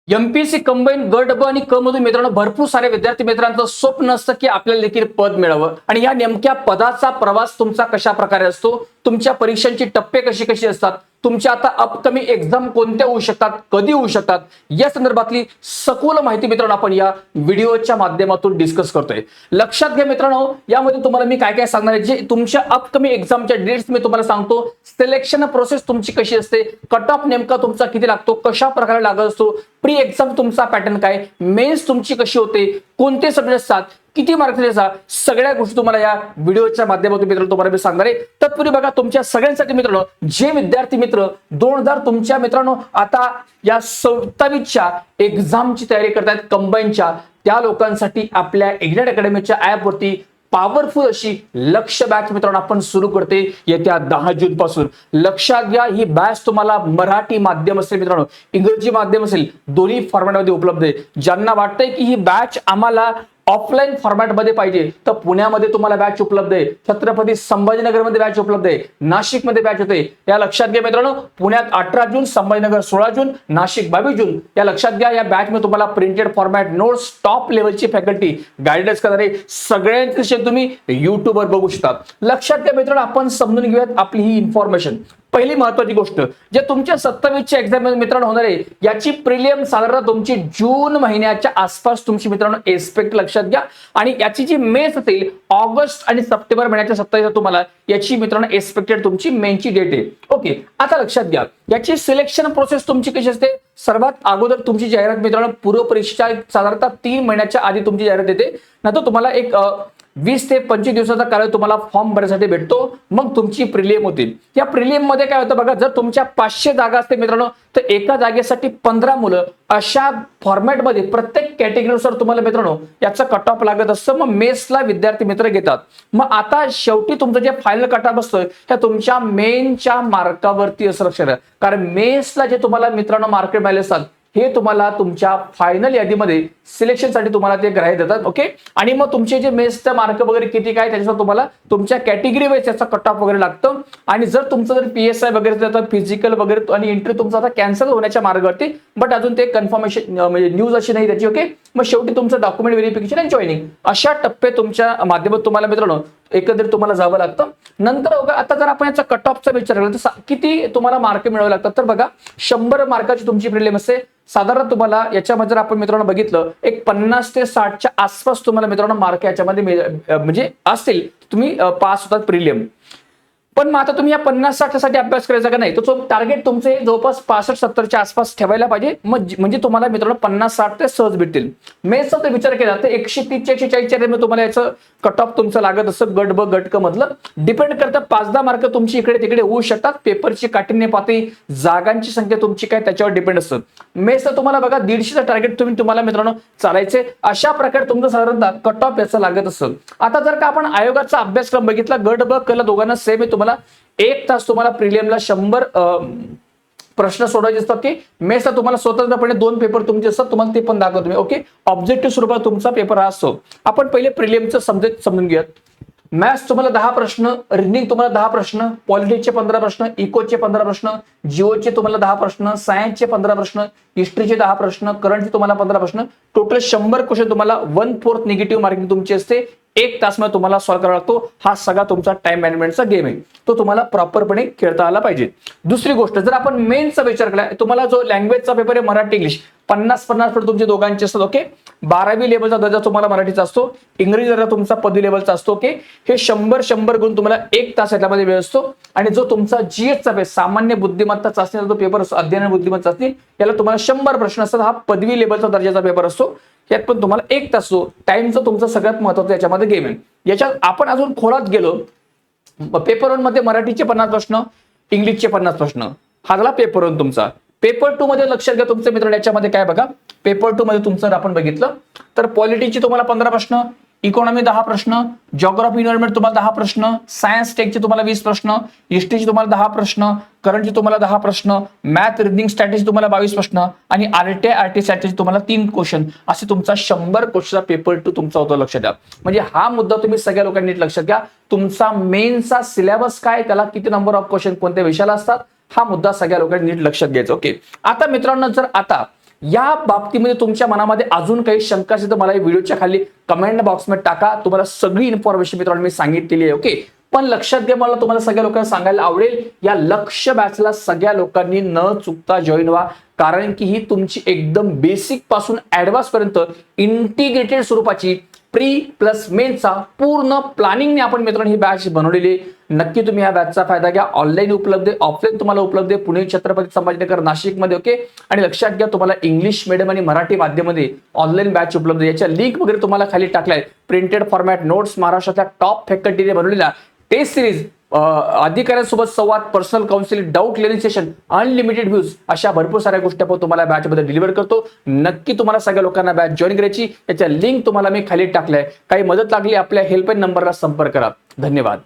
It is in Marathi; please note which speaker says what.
Speaker 1: एमपीएससी कंबाईन गट ब आणि क मधून मित्रांनो भरपूर सारे विद्यार्थी मित्रांचं स्वप्न असतं की आपल्याला देखील पद मिळावं आणि या नेमक्या पदाचा प्रवास तुमचा कशा प्रकारे असतो, तुमच्या परीक्षांची टप्पे कशी कशी असतात, तुमच्या आता अपकमिंग एक्झाम कोणत्या होऊ शकतात, कधी होऊ शकतात, या संदर्भातली सखोल माहिती मित्रांनो आपण या व्हिडिओच्या माध्यमातून डिस्कस करतोय. लक्षात घ्या मित्रांनो, यामध्ये तुम्हाला मी काय काय सांगणार आहे, जे तुमच्या अपकमिंग एक्झामच्या डेट्स मी तुम्हाला सांगतो. सिलेक्शन प्रोसेस तुमची कशी असते, कट ऑफ नेमका तुमचा किती लागतो, कशा प्रकारे लागत असतो, प्री एक्झाम तुमचा पॅटर्न काय, मेन्स तुमची कशी होते, कोणते सब्जेक्ट असतात, किती मार्क्स द्यायचा, सगळ्या गोष्टी तुम्हाला या व्हिडिओच्या माध्यमातून मित्रांनो तुम्हाला मी सांगणार आहे. तत्पूर्वी बघा, तुमच्या सगळ्यांसाठी मित्रांनो, जे विद्यार्थी मित्र 2000 तुमच्या मित्रांनो आता या 27च्या एक्झामची तयारी करतायत कंबाईनच्या, त्या लोकांसाठी आपल्या एक्झॅक्ट अकॅडमीच्या ऍप वरती पॉवरफुल अशी लक्ष्य बॅच मित्रांनो आपण सुरू करते येत्या 10 जून पासून. लक्षात घ्या, ही बॅच तुम्हाला मराठी माध्यम असेल मित्रांनो, इंग्रजी माध्यम असेल, दोन्ही फॉर्मॅटमध्ये उपलब्ध आहे. ज्यांना वाटतंय की ही बॅच आम्हाला ऑफलाईन फॉर्मॅटमध्ये पाहिजे तर पुण्यामध्ये तुम्हाला बॅच उपलब्ध आहे, छत्रपती संभाजीनगरमध्ये बॅच उपलब्ध आहे, नाशिकमध्ये बॅच होते. या लक्षात घ्या मित्रांनो, पुण्यात 18 जून, संभाजीनगर 16 जून, नाशिक 22 जून. या लक्षात घ्या, या बॅच मध्ये तुम्हाला प्रिंटेड फॉर्मॅट नोट्स, टॉप लेवलची फॅकल्टी गायडन्स करणारे सगळ्यांचे सेशन तुम्ही युट्यूबवर बघू शकता. लक्षात घ्या मित्रांनो, आपण समजून घेऊयात आपली ही इन्फॉर्मेशन. पहिली महत्वाची गोष्ट, जे तुमच्या 27च्या एक्झाम मित्रांनो होणार आहे, याची प्रिलियम साधारण तुमची जून महिन्याच्या आसपास तुमची मित्रांनो एक्सपेक्ट. लक्षात घ्या, आणि याची जी मेन्स असेल ऑगस्ट आणि सप्टेंबर महिन्याच्या 27 तुम्हाला याची मित्रांनो एक्सपेक्टेड तुमची मेनची डेट आहे. ओके, आता लक्षात घ्या, याची सिलेक्शन प्रोसेस तुमची कशी असते. सर्वात अगोदर तुमची जाहिरात मित्रांनो पूर्व परीक्षा साधारणतः 3 महिन्याच्या आधी तुमची जाहिरात येते. नंतर तुम्हाला एक 20 ते 25 दिवसाचा काळ तुम्हाला फॉर्म भरण्यासाठी भेटतो. मग तुमची प्रिलियम होती. या प्रिलियम मध्ये काय होतं बघा, जर तुमच्या 500 जागा असते मित्रांनो, तर एका जागेसाठी 15 मुलं अशा फॉर्मॅटमध्ये प्रत्येक कॅटेगरीनुसार तुम्हाला मित्रांनो याचा कट ऑफ लागत असतं. मग मेसला विद्यार्थी मित्र घेतात. मग आता शेवटी तुमचं जे फायनल कट ऑफ असतं त्या तुमच्या मेनच्या मार्कावरती असं लक्षात घ्या, कारण मेसला जे तुम्हाला मित्रांनो मार्क मिळाले असतात हे तुम्हाला तुमच्या फायनल यादीमध्ये सिलेक्शनसाठी तुम्हाला ते ग्राह्य देतात. ओके, आणि मग तुमचे जे मेसचे मार्क वगैरे किती काय त्याच्यावर तुम्हाला तुमच्या कॅटेगरी वाईज त्याचा कट ऑफ वगैरे लागतं. आणि जर तुमचं जर PSI वगैरे फिजिकल वगैरे आणि इंटरव्ह्यू तुमचा आता कॅन्सल होण्याच्या मार्गावरती, बट अजून ते कन्फर्मेशन म्हणजे न्यूज अशी नाही त्याची. ओके, मग शेवटी तुमचं डॉक्युमेंट व्हेरिफिकेशन आणि जॉईनिंग अशा टप्पे तुमच्या माध्यमात तुम्हाला मित्रांनो एकंदरीत तुम्हाला जावं लागतं. नंतर बघा, आता जर आपण याचा कट ऑफचा विचार केला तर किती तुम्हाला मार्क मिळवावे लागतात, तर बघा 100 मार्काची तुमची प्रिलिम असते. साधारण तुम्हाला याच्यामध्ये जर आपण मित्रांनो बघितलं एक 50 ते 60च्या आसपास तुम्हाला मित्रांनो मार्क याच्यामध्ये म्हणजे असतील, तुम्ही पास होतात प्रिलियम. पण मग आता तुम्ही या 50-60 साठी अभ्यास करायचा का नाही, तर टार्गेट तुमचे जवळपास 65-70च्या आसपास ठेवायला पाहिजे. म्हणजे तुम्हाला मित्रांनो 50-60 ते सहज भेटतील. मेसचा जर विचार केला तर 130-140च्या रेंजमध्ये तुम्हाला याचं कट ऑफ तुमचं लागत असं गट ब गट क मधलं. डिपेंड करतं 5-10 मार्क तुमची इकडे तिकडे होऊ शकतात. पेपरची काठिण्य पातळी, जागांची संख्या तुमची काय त्याच्यावर डिपेंड असतं. मेसचं तुम्हाला बघा 150चं टार्गेट तुम्हाला मित्रांनो चालायचे. अशा प्रकारे तुमचं साधारणतः कट ऑफ याचं लागत असतं. आता जर का आपण आयोगाचा अभ्यासक्रम बघितला, गट ब क ला दोघांना सेम आहे. तुम्हाला 1 तास तुम्हाला प्रिलियमला 100 प्रश्न सोडवायचे असतात. की मेसला तुम्हाला स्वतंत्रपणे 2 पेपर तुमचे असतात, तुम्हाला ते पण दाखवतो मी. ओके, ऑब्जेक्टिव्ह स्वरूपात तुमचा पेपर हा असतो. आपण पहिले प्रिलियमचं समजून घेऊयात. मॅथ्स तुम्हाला 10 प्रश्न, रिजनिंग तुम्हाला 10 प्रश्न, पॉलिटिक्सचे 15 प्रश्न, इकोचे 15 प्रश्न, जिओचे तुम्हाला 10 प्रश्न, सायन्सचे 15 प्रश्न, हिस्ट्रीचे 10 प्रश्न, करंटचे तुम्हाला 15 प्रश्न, टोटल 100 क्वेश्चन तुम्हाला 1/4 निगेटिव्ह मार्किंग तुमची असते. 1 तासमध्ये तुम्हाला सॉल्व्ह करावा लागतो. हा सगळा तुमचा टाइम मॅनेजमेंटचा गेम आहे, तो तुम्हाला प्रॉपरपणे खेळता आला पाहिजे. दुसरी गोष्ट, जर आपण मेनचा विचार केला, तुम्हाला जो लँग्वेजचा पेपर आहे मराठी इंग्लिश 50-50 तुमचे दोघांचे असतात. ओके, 12वी लेवलचा दर्जा तुम्हाला मराठीचा असतो, इंग्रजी दर्जा तुमचा पदवी लेवलचा असतो. ओके, हे 100 गुण तुम्हाला 1 तास याच्यामध्ये वेळ असतो. आणि जो तुमचा GS चा सामान्य बुद्धिमत्ता चाचणीचा जो पेपर असतो, अध्ययन बुद्धिमत्ता चाचणी, याला तुम्हाला 100 प्रश्न असतात. हा पदवी लेवलचा दर्जाचा पेपर असतो. यात पण तुम्हाला 1 तास असतो. टाइमचा तुमचा सगळ्यात महत्वाचा याच्यामध्ये गेम आहे. याच्यात आपण अजून खोलात गेलो, पेपर 1 मध्ये मराठीचे 50 प्रश्न, इंग्लिशचे 50 प्रश्न, हा झाला पेपर 1 तुमचा. पेपर 2 मध्ये लक्षात घ्या तुमचे मित्र, याच्यामध्ये काय बघा, पेपर 2 मध्ये तुमचं आपण बघितलं तर पॉलिटिक्सचे तुम्हाला 15 प्रश्न, इकॉनॉमी 10 प्रश्न, जिओग्राफी एन्व्हायरमेंट तुम्हाला 10 प्रश्न, सायन्स टेकचे तुम्हाला 20 प्रश्न, हिस्ट्रीचे तुम्हाला 10 प्रश्न, करंटचे तुम्हाला 10 प्रश्न, मॅथ रिजनिंग स्ट्रॅटेजी तुम्हाला 22 प्रश्न आणि RT स्ट्रॅटेजी तुम्हाला 3 क्वेश्चन, असे तुमचा 100 क्वेश्चनचा पेपर 2 तुमचा होतो. लक्षात घ्या. म्हणजे हा मुद्दा तुम्ही सगळ्या लोकांनी नीट लक्षात घ्या. तुमचा मेनचा सिलेबस काय, त्याला किती नंबर ऑफ क्वेश्चन कोणत्या विषयाला असतात, हा मुद्दा सगळ्या लोकांनी नीट लक्षात घ्यायचा. ओके, आता मित्रांनो, जर आता या बाबतीमध्ये तुमच्या मनामध्ये अजून काही शंका असेल तर मला व्हिडिओच्या खाली कमेंट बॉक्समध्ये टाका. तुम्हाला सगळी इन्फॉर्मेशन मित्रांनो मी सांगितलेली आहे. ओके, पण लक्षात घ्या, मला तुम्हाला सगळ्या लोकांना सांगायला आवडेल, या लक्ष्य बॅचला सगळ्या लोकांनी न चुकता जॉईन व्हा, कारण की ही तुमची एकदम बेसिक पासून ऍडव्हान्स पर्यंत इंटिग्रेटेड स्वरूपाची प्री प्लस मेनचा पूर्ण प्लॅनिंगने आपण मित्रांनो ही बॅच बनवलेली. नक्की तुम्ही या बॅचचा फायदा घ्या. ऑनलाईन उपलब्ध आहे, ऑफलाईन तुम्हाला उपलब्ध आहे पुणे, छत्रपती संभाजीनगर, नाशिकमध्ये. ओके, आणि लक्षात घ्या, तुम्हाला इंग्लिश मीडियम आणि मराठी माध्यमामध्ये ऑनलाईन बॅच उपलब्ध आहे. याच्या लिंक वगैरे तुम्हाला खाली टाकलाय. प्रिंटेड फॉर्मॅट नोट्स महाराष्ट्रातल्या टॉप फॅकल्टीने बनवलेल्या टेस्ट सिरीज, अधिकाऱ्यांसोबत संवाद, personal counselling, doubt clearing session, unlimited views, अशा भरपूर साऱ्या गोष्टी आपण तुम्हाला बॅच मध्ये डिलिव्हर करतो. नक्की तुम्हाला सगळ्या लोकांना बॅच जॉईन करायची. याच्या लिंक तुम्हाला मी खाली टाकलाय. काही मदत लागली आपल्या हेल्पलाईन नंबरला संपर्क करा. धन्यवाद.